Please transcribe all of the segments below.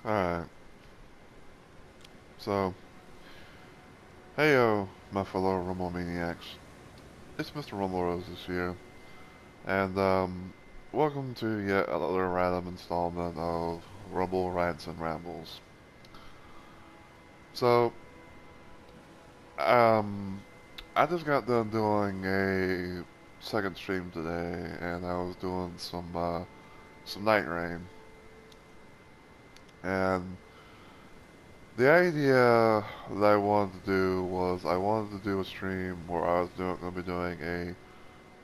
Alright, so, heyo, my fellow Rumble Maniacs. It's Mr. Rumble Roses here, and, welcome to yet another random installment of Rumble Rants and Rambles. So, um, I just got done doing a second stream today, and I was doing some Nightreign, and the idea that I wanted to do was I wanted to do a stream where I was going to be doing a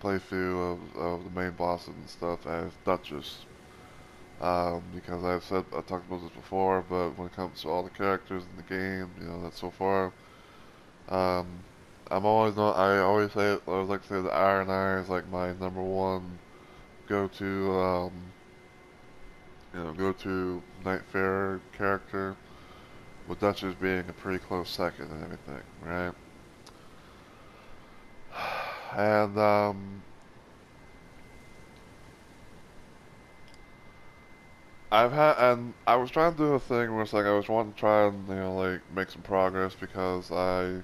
playthrough of the main bosses and stuff as Duchess. Because I talked about this before, but when it comes to all the characters in the game, that so far, um, I always like to say that Iron Eye is like my number one go-to, go-to Nightfarer character, with Duchess being a pretty close second and everything, right? And, I was trying to do a thing where it's like I was wanting to try and, like, make some progress because I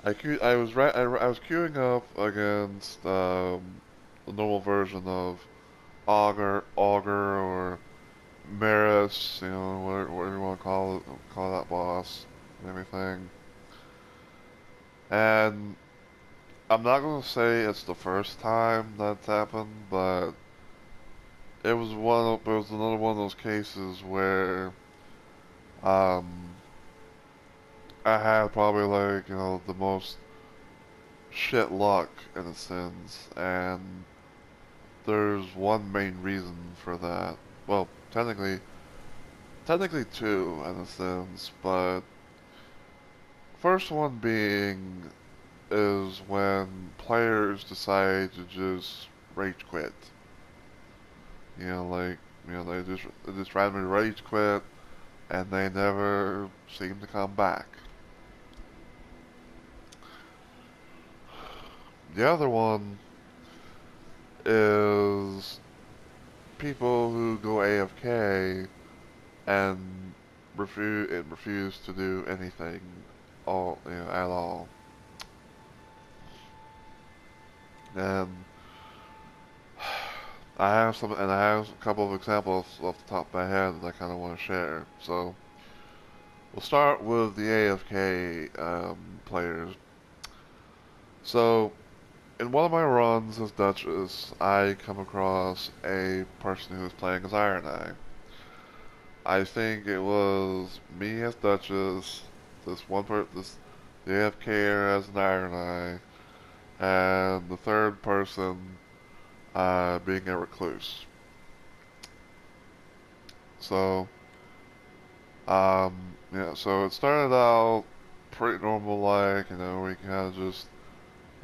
was queuing up against, the normal version of Augur, or Maris, whatever you want to call that boss and everything. And I'm not gonna say it's the first time that's happened, but it was another one of those cases where um I had probably like, the most shit luck in a sense, and there's one main reason for that. Well, technically two in a sense, but first one being is when players decide to just rage quit. Like, they just randomly rage quit and they never seem to come back. The other one is people who go AFK and refuse to do anything at all. And I have a couple of examples off the top of my head that I kind of want to share. So we'll start with the AFK players. So in one of my runs as Duchess, I come across a person who was playing as Iron Eye. I think it was me as Duchess, the AFKer as an Iron Eye, and the third person being a recluse. So, so it started out pretty normal, like, we kind of just,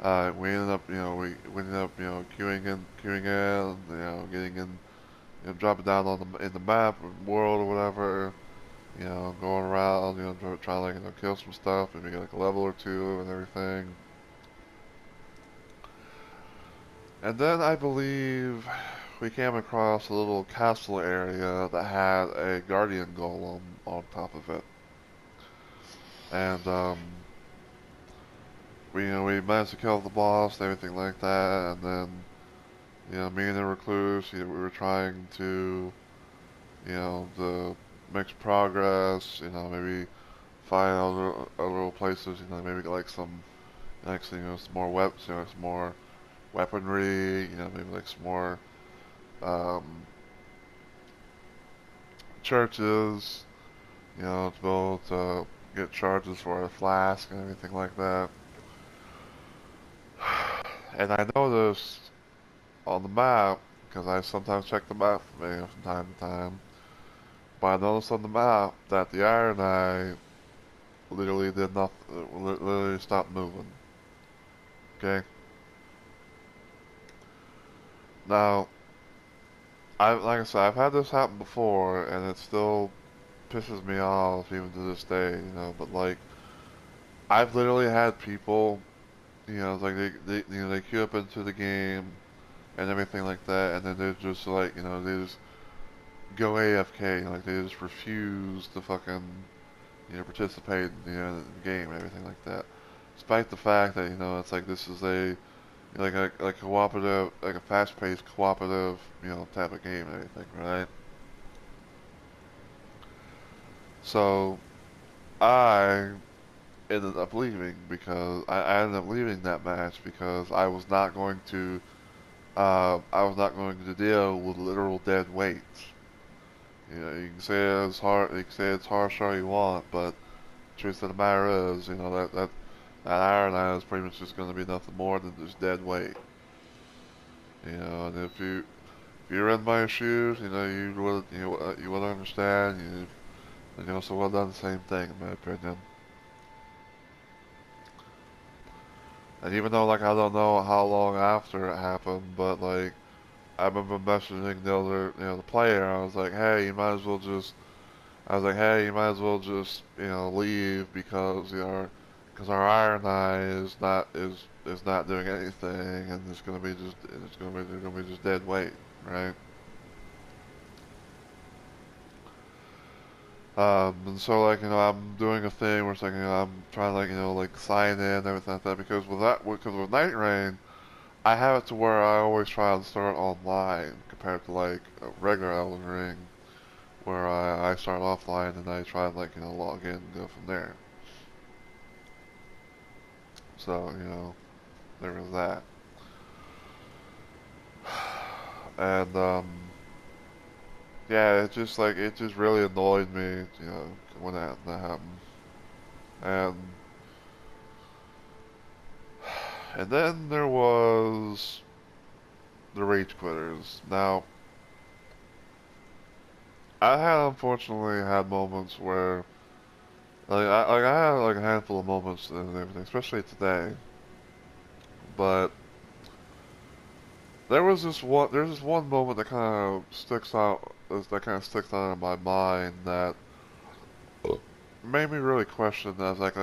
we ended up, queuing in, getting in, dropping down in the map, world or whatever, going around, trying to, like, kill some stuff, maybe get like a level or two and everything. And then I believe we came across a little castle area that had a guardian golem on top of it. And, we managed to kill the boss and everything like that, and then, me and the recluse, we were trying to, to make some progress, maybe find other little places, maybe get like some more some more weaponry, maybe like some more, um, churches, to be able to get charges for a flask and everything like that. And I noticed on the map, because I sometimes check the map from time to time, but I noticed on the map that the Iron Eye literally did nothing, literally stopped moving. Okay? Now, like I said, I've had this happen before, and it still pisses me off even to this day, but like, I've literally had people, like they queue up into the game and everything like that, and then they're just like, go AFK, like they just refuse to fucking, participate in the game and everything like that. Despite the fact that, it's like this is a, like a cooperative, like a fast-paced cooperative, type of game and everything, right? So, I ended up leaving because I ended up leaving that match because I was not going to deal with literal dead weights. You can say it's hard, you can say it's harsh all you want, but truth of the matter is, that iron eye is pretty much just going to be nothing more than just dead weight. And if you're in my shoes, you would understand. You also would have done the same thing, in my opinion. And even though, like, I don't know how long after it happened, but, like, I remember messaging the other, the player. I was like, hey, you might as well just, leave because, because our iron eye is not doing anything, and they're gonna be just dead weight, right? And so, like, I'm doing a thing where it's like, I'm trying to, like, like, sign in and everything like that, because with Nightreign, I have it to where I always try to start online compared to, like, a regular Elden Ring, where I start offline and I try to, like, log in and go from there. So, there was that. And, yeah, it just really annoyed me, when that happened. And, and then there was the Rage Quitters. Now, I had unfortunately had moments where, I had like a handful of moments and everything, especially today. But there's this one moment that kind of sticks out in my mind that made me really question like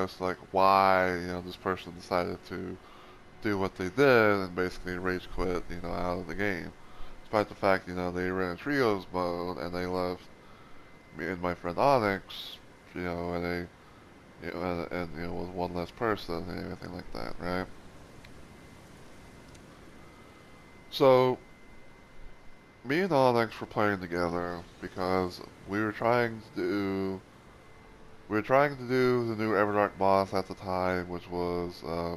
why, this person decided to do what they did and basically rage quit, out of the game. Despite the fact, they ran trios mode and they left me and my friend Onyx, and with one less person and everything like that, right? So me and Onyx were playing together because we were trying to do the new Everdark boss at the time, which was I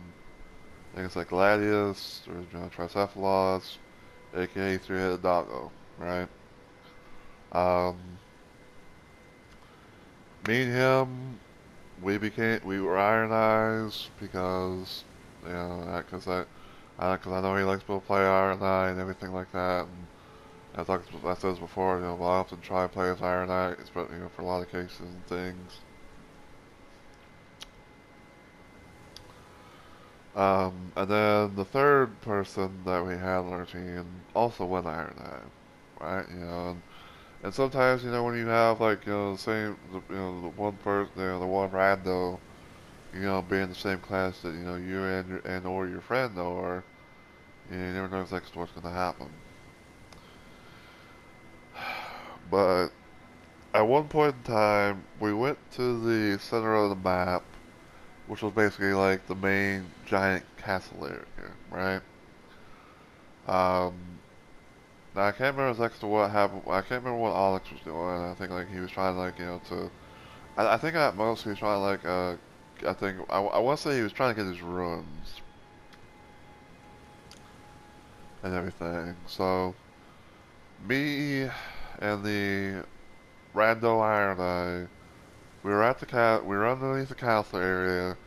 think it's like Gladius or Tricephalos, aka Three-Headed Doggo, right? Um, Me and him, we were Iron Eyes because because I know he likes to play Iron Eye and everything like that. And I said this before, I often try to play as Iron Eye, but for a lot of cases and things. And then the third person that we had on our team also went Iron Eye, right? And sometimes when you have like the same, the one person, the one rando, being the same class that you and or your friend are, you never know exactly what's going to happen. But at one point in time, we went to the center of the map, which was basically like the main giant castle area, right? Um, Now I can't remember exactly what happened. I can't remember what Alex was doing. I think like he was trying like to. I think at most he was trying like I think I want to say he was trying to get his runes and everything. So me and the Rando Iron Eye, we were underneath the castle area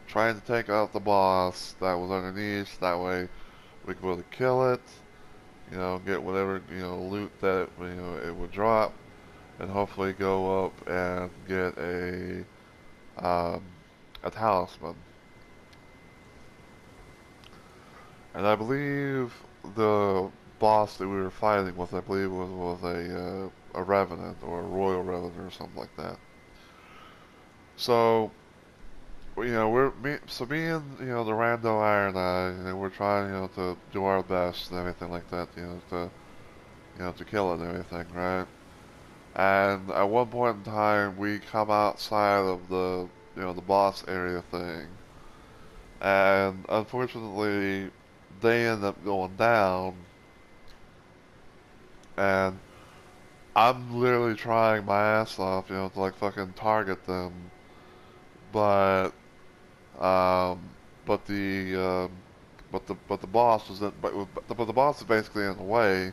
trying to take out the boss that was underneath. That way we could be able to kill it. Get whatever loot that it would drop, and hopefully go up and get um, a talisman. And I believe the boss that we were fighting with, I believe was a revenant or a royal revenant or something like that. So me and the rando Iron Eye, and we're trying to do our best and everything like that, to kill it and everything, right? And at one point in time, we come outside of the boss area thing, and unfortunately, they end up going down, and I'm literally trying my ass off, to like fucking target them, but um, but the boss was in, but the boss is basically in the way,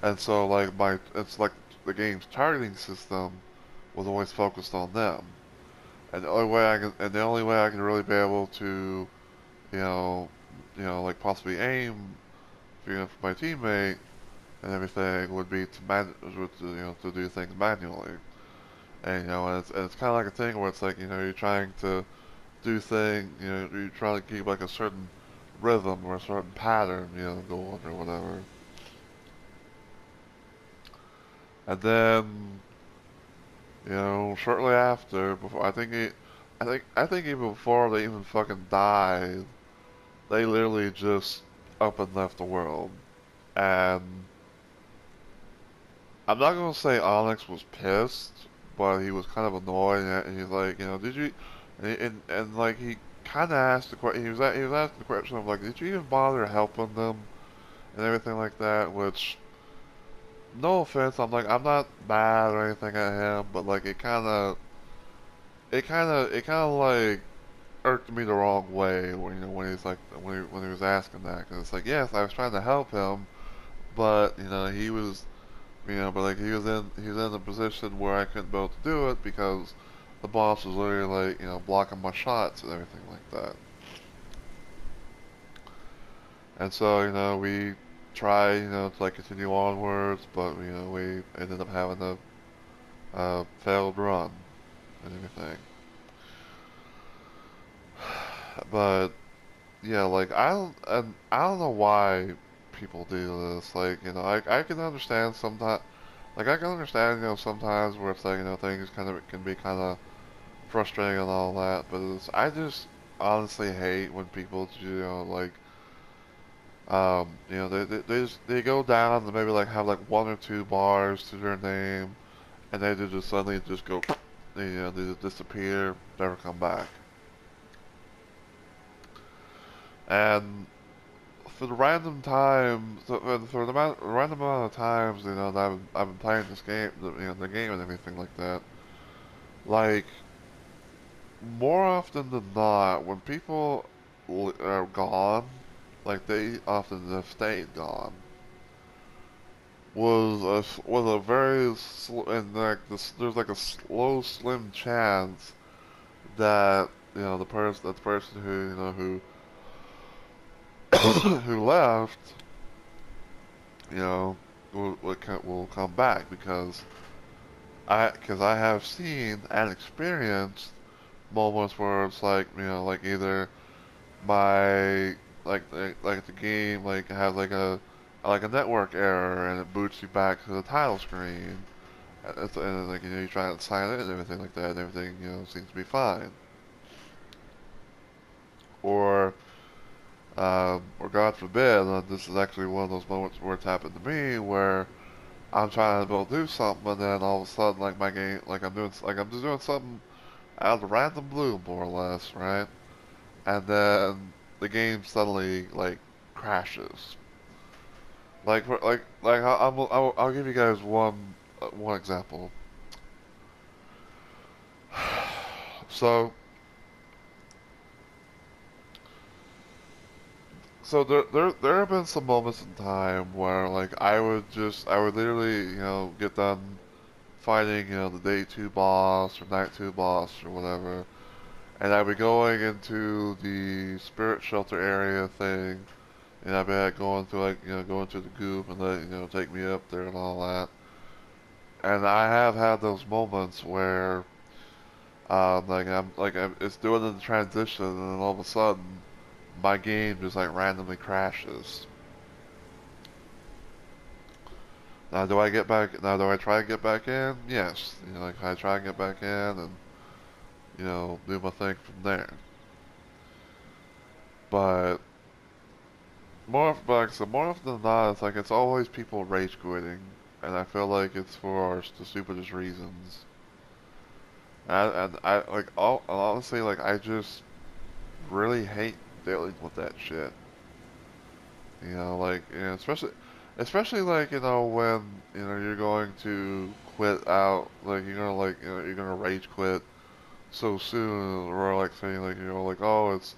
and so like it's like the game's targeting system was always focused on them, and the only way I can really be able to, you know, like possibly aim, for my teammate and everything would be to do things manually. And it's kind of like a thing where it's like you're trying to do things, you're trying to keep like a certain rhythm or a certain pattern, going or whatever. And then, shortly after, before I think even before they even fucking died, they literally just up and left the world. And I'm not gonna say Onyx was pissed, but he was kind of annoyed, and he's like, did you? And like he kind of asked the question. He was asking the question of like, did you even bother helping them and everything like that? Which, no offense, I'm not mad or anything at him, but like it kind of like irked me the wrong way when when he's like when he was asking that, because it's like, yes, I was trying to help him, but he was. But like he was in a position where I couldn't be able to do it because the boss was literally like, blocking my shots and everything like that. And so, we try, to like continue onwards, but we ended up having a failed run and everything. But yeah, like I don't know why people do this. Like, I can understand sometimes. Like I can understand, sometimes where it's like, things can be kind of frustrating and all that, but I just honestly hate when people, like, they go down and maybe like have like one or two bars to their name, and they just suddenly just go, they just disappear, never come back. And for the random times, for the random amount of times, that I've been playing this game, the game and everything like that, like, more often than not, when people are gone, like they often have stayed gone, was a very and like there's like a slow, slim chance that the person who who left, you know, will come back, because I have seen and experienced moments where it's like, like either my like the game like has like a network error and it boots you back to the title screen, and like you try to sign in and everything like that, and everything seems to be fine. Or God forbid, this is actually one of those moments where it's happened to me, where I'm trying to be able to do something, and then all of a sudden, like my game, like I'm just doing something out of the random blue, more or less, right? And then the game suddenly like crashes. I'll give you guys one example. So there have been some moments in time where like I would literally get done fighting the day two boss or night two boss or whatever, and I'd be going into the spirit shelter area thing, and I'd be like going through like going through the goop and let take me up there and all that. And I have had those moments where it's doing the transition, and then all of a sudden my game just like randomly crashes. Now do I get back? Now do I try to get back in? Yes. Like I try and get back in and do my thing from there. But more often than not, it's like it's always people rage quitting. and I feel like it's for the stupidest reasons. And I like all honestly, like I just really hate dealing with that shit. You know, like especially like when you're going to quit out, like you're gonna you're gonna rage quit so soon, or like saying like like oh it's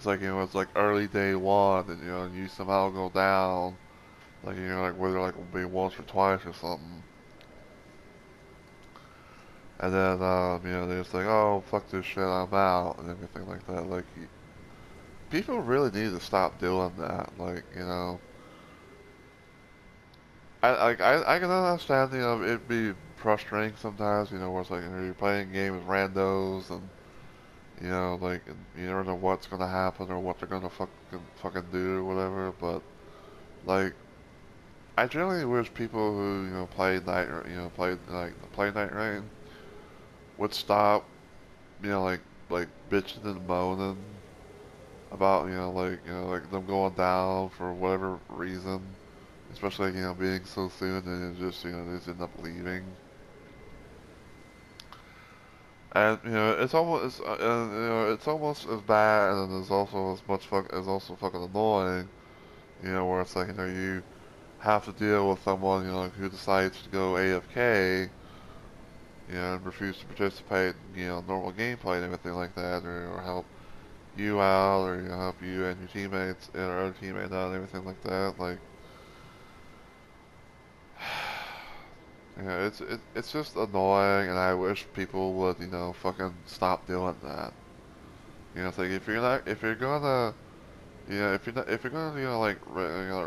like it's like early day one, and and you somehow go down, like like whether like maybe once or twice or something, and then they're just like oh fuck this shit I'm out and everything like that. Like people really need to stop doing that. Like I can understand it be frustrating sometimes. Where it's like you're playing a game with randos and like and you never know what's gonna happen or what they're gonna fucking do or whatever. But like I generally wish people who play play Nightreign would stop like bitching and moaning about like them going down for whatever reason, especially being so soon and it just they just end up leaving. And it's almost as bad, and it's also as much as also fucking annoying. Where it's like you have to deal with someone who decides to go AFK, and refuse to participate in normal gameplay and everything like that, or help you out, or help you and your teammates and our other teammate out and everything like that. Like, it's just annoying, and I wish people would fucking stop doing that. It's like if you're gonna if you're gonna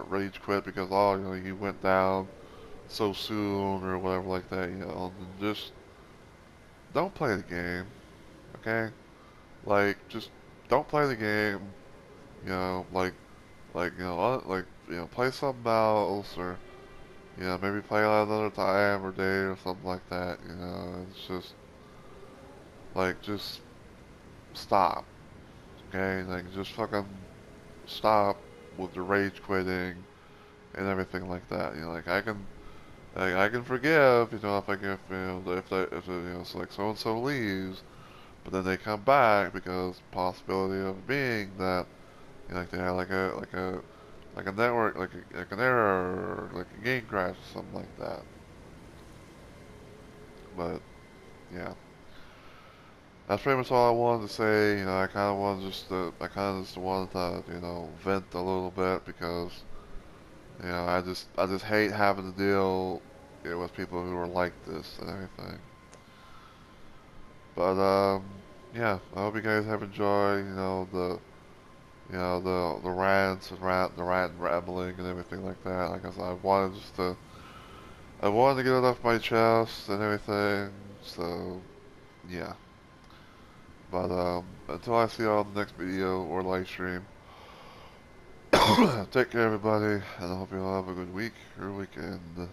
rage quit because oh you went down so soon or whatever like that, then just don't play the game, okay? Like just don't play the game, like play something else, or maybe play it another time or day or something like that. It's just like just stop, okay? Like just fucking stop with the rage quitting and everything like that. I can forgive, if I give, it's like so and so leaves, but then they come back because possibility of being that, like they had like a network, like an error, or like a game crash or something like that. But yeah, that's pretty much all I wanted to say. I kind of just wanted to, vent a little bit because, I just hate having to deal, with people who are like this and everything. But yeah, I hope you guys have enjoyed, the rants and the rant and rambling and everything like that. Like I said, I wanted to get it off my chest and everything. So yeah. But until I see you all in the next video or live stream, take care everybody, and I hope you all have a good week or weekend.